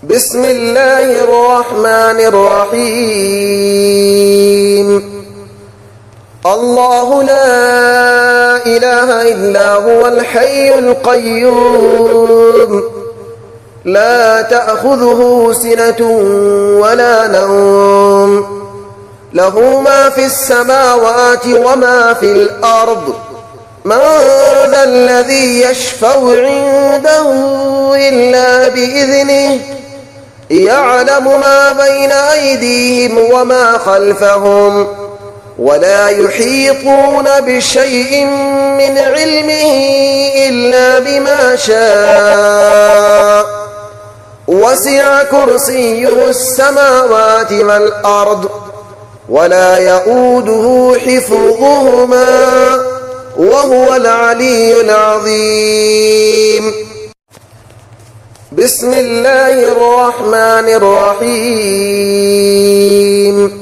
بسم الله الرحمن الرحيم. الله لا إله إلا هو الحي القيوم لا تأخذه سنة ولا نوم له ما في السماوات وما في الأرض من ذا الذي يشفع عنده إلا بإذنه يعلم ما بين أيديهم وما خلفهم ولا يحيطون بشيء من علمه إلا بما شاء وسع كرسيه السماوات والأرض ولا يؤوده حفظهما وهو العلي العظيم. بسم الله الرحمن الرحيم.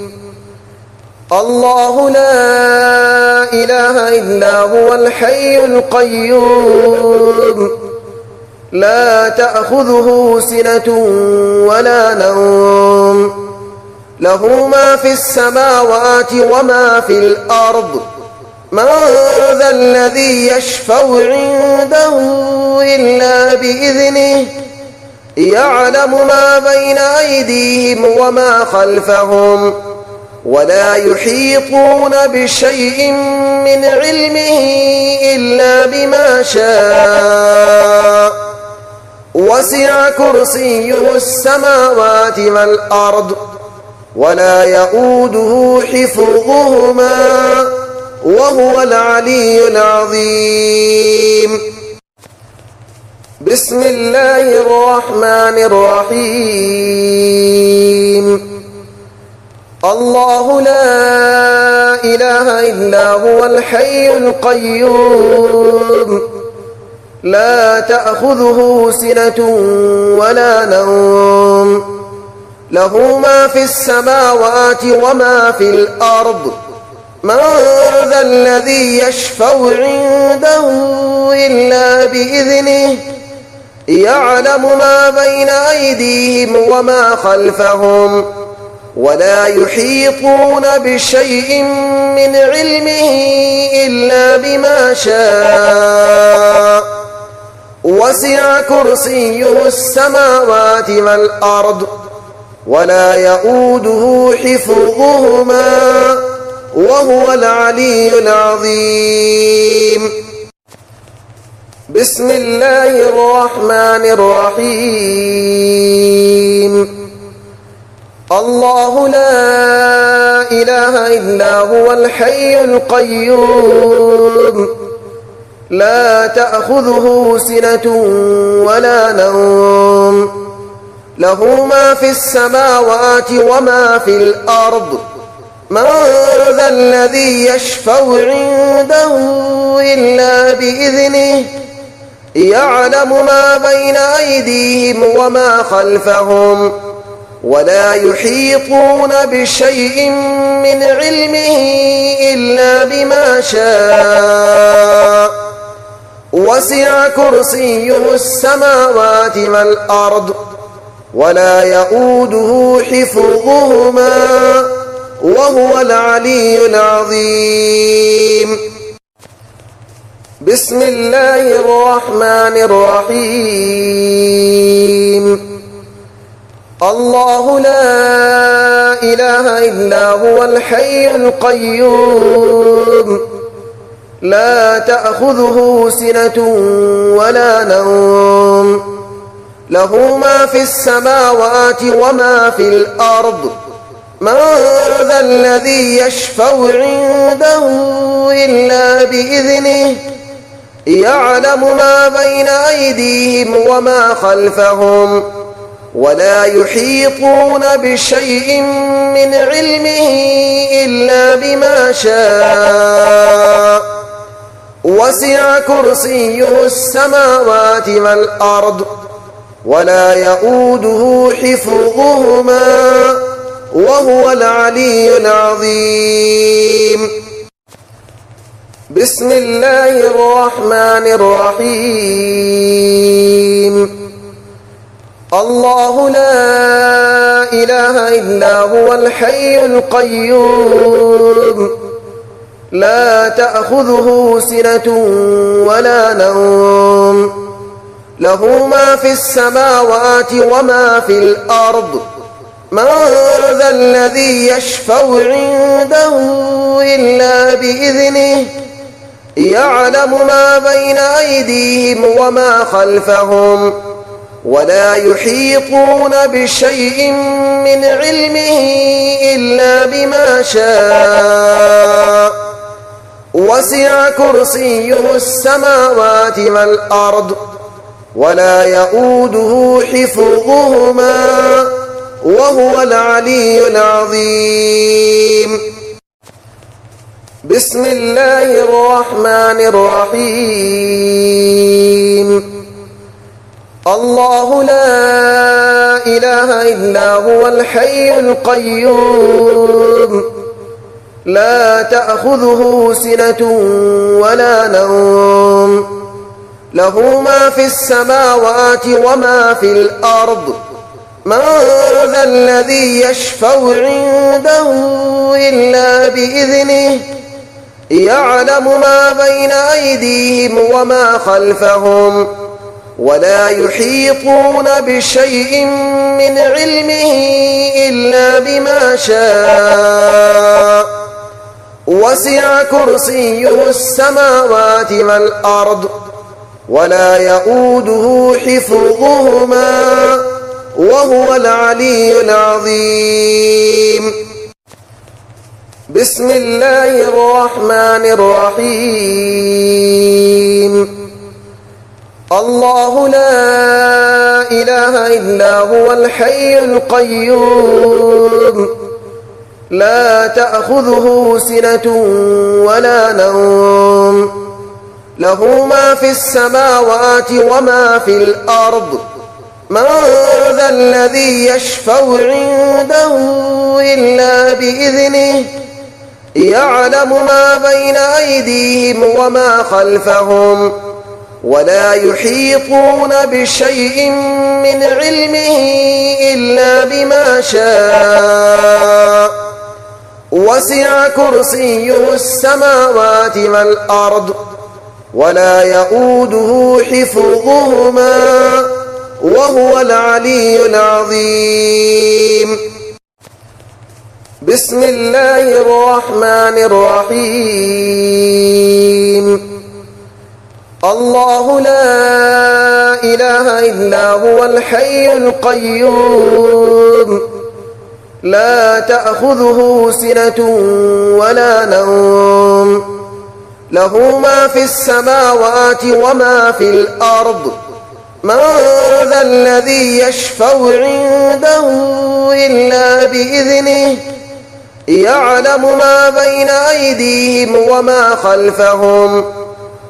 الله لا إله إلا هو الحي القيوم لا تأخذه سنة ولا نوم له ما في السماوات وما في الأرض من ذا الذي يشفع عنده إلا بإذنه يعلم ما بين أيديهم وما خلفهم ولا يحيطون بشيء من علمه إلا بما شاء وسع كرسيه السماوات والأرض ولا يؤوده حفظهما وهو العلي العظيم. بسم الله الرحمن الرحيم. الله لا إله إلا هو الحي القيوم لا تأخذه سنة ولا نوم له ما في السماوات وما في الأرض من ذا الذي يشفع عنده إلا بإذنه يعلم ما بين أيديهم وما خلفهم ولا يحيطون بشيء من علمه إلا بما شاء وسع كرسيه السماوات والأرض ولا يؤوده حفظهما وهو العلي العظيم. بسم الله الرحمن الرحيم. الله لا إله إلا هو الحي القيوم لا تأخذه سنة ولا نوم له ما في السماوات وما في الأرض من ذا الذي يشفع عنده إلا بإذنه يعلم ما بين أيديهم وما خلفهم ولا يحيطون بشيء من علمه إلا بما شاء وسع كرسيه السماوات والأرض ولا يؤوده حفظهما وهو العلي العظيم. بسم الله الرحمن الرحيم. الله لا إله إلا هو الحي القيوم لا تأخذه سنة ولا نوم له ما في السماوات وما في الأرض من ذا الذي يشفع عنده إلا بإذنه يعلم ما بين أيديهم وما خلفهم ولا يحيطون بشيء من علمه إلا بما شاء وسع كرسيه السماوات والأرض ولا يؤوده حفظهما وهو العلي العظيم. بسم الله الرحمن الرحيم. الله لا إله إلا هو الحي القيوم لا تأخذه سنة ولا نوم له ما في السماوات وما في الأرض من ذا الذي يشفع عنده إلا بإذنه يعلم ما بين أيديهم وما خلفهم ولا يحيطون بشيء من علمه إلا بما شاء وسع كرسيه السماوات والأرض ولا يؤوده حفظهما وهو العلي العظيم. بسم الله الرحمن الرحيم. الله لا إله إلا هو الحي القيوم لا تأخذه سنة ولا نوم له ما في السماوات وما في الأرض من ذا الذي يشفع عنده إلا بإذنه يعلم ما بين أيديهم وما خلفهم ولا يحيطون بشيء من علمه إلا بما شاء وسع كرسيه السماوات والأرض ولا يؤوده حفظهما وهو العلي العظيم. بسم الله الرحمن الرحيم. الله لا إله إلا هو الحي القيوم لا تأخذه سنة ولا نوم له ما في السماوات وما في الأرض من ذا الذي يشفع عنده إلا بإذنه يعلم ما بين أيديهم وما خلفهم ولا يحيطون بشيء من علمه إلا بما شاء وسع كرسيه السماوات والأرض ولا يؤوده حفظهما وهو العلي العظيم. بسم الله الرحمن الرحيم. الله لا إله إلا هو الحي القيوم لا تأخذه سنة ولا نوم له ما في السماوات وما في الأرض من ذا الذي يشفع عنده إلا بإذنه يعلم ما بين أيديهم وما خلفهم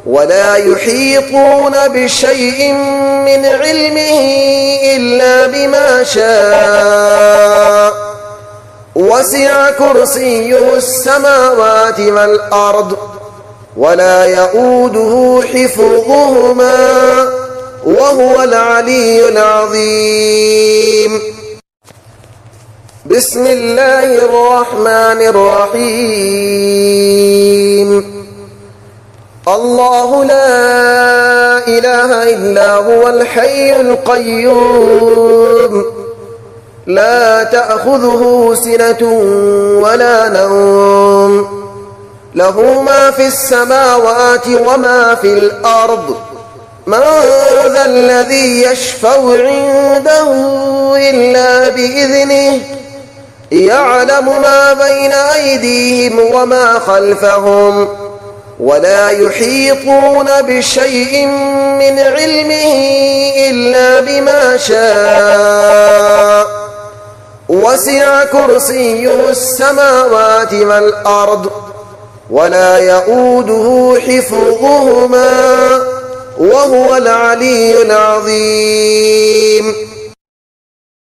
ولا يحيطون بشيء من علمه إلا بما شاء وسع كرسيه السماوات والأرض ولا يؤوده حفظهما وهو العلي العظيم. بسم الله الرحمن الرحيم. الله لا إله إلا هو الحي القيوم لا تأخذه سنة ولا نوم له ما في السماوات وما في الأرض من ذا الذي يشفع عنده إلا بإذنه يعلم ما بين أيديهم وما خلفهم ولا يحيطون بشيء من علمه إلا بما شاء وسع كرسيه السماوات والأرض ولا يؤوده حفظهما وهو العلي العظيم.